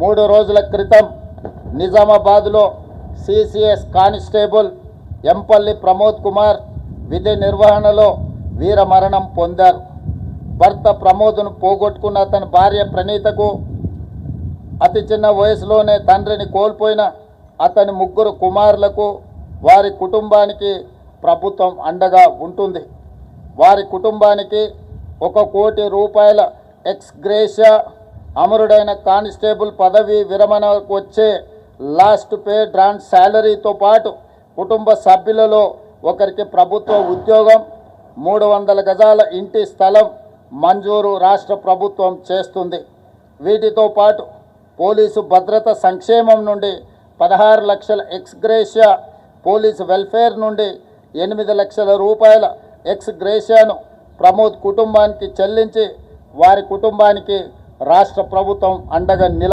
3 రోజుల క్రితం నిజామాబాద్లో సిసిఎస్ కానిస్టేబుల్ ఎంపల్లి ప్రమోద్ కుమార్ విధి నిర్వహణలో వీరమరణం పొందారు. భర్త ప్రమోద్ను పోగొట్టుకున్న అతని భార్య ప్రణీతకు అతి చిన్న వయసులోనే తండ్రిని కోల్పోయిన అతని 3 కుమారులకు వారి కుటుంబానికి ప్రభుత్వం అండగా ఉంటుంది. వారి కుటుంబానికి 1 కోటి రూపాయల ఎక్స్ గ్రేషియా, అమరుడైన కానిస్టేబుల్ పదవి విరమణకు వచ్చే లాస్ట్ పే డ్రాంట్ శాలరీతో పాటు కుటుంబ సభ్యులలో ఒకరికి ప్రభుత్వ ఉద్యోగం, 300 గజాల ఇంటి స్థలం మంజూరు రాష్ట్ర ప్రభుత్వం చేస్తుంది. వీటితో పాటు పోలీసు భద్రత సంక్షేమం నుండి 16 లక్షల ఎక్స్ గ్రేషియా, పోలీసు వెల్ఫేర్ నుండి 8 లక్షల రూపాయల ఎక్స్ గ్రేషియాను ప్రమోద్ కుటుంబానికి చెల్లించి వారి కుటుంబానికి రాష్ట్ర ప్రభుత్వం అండగా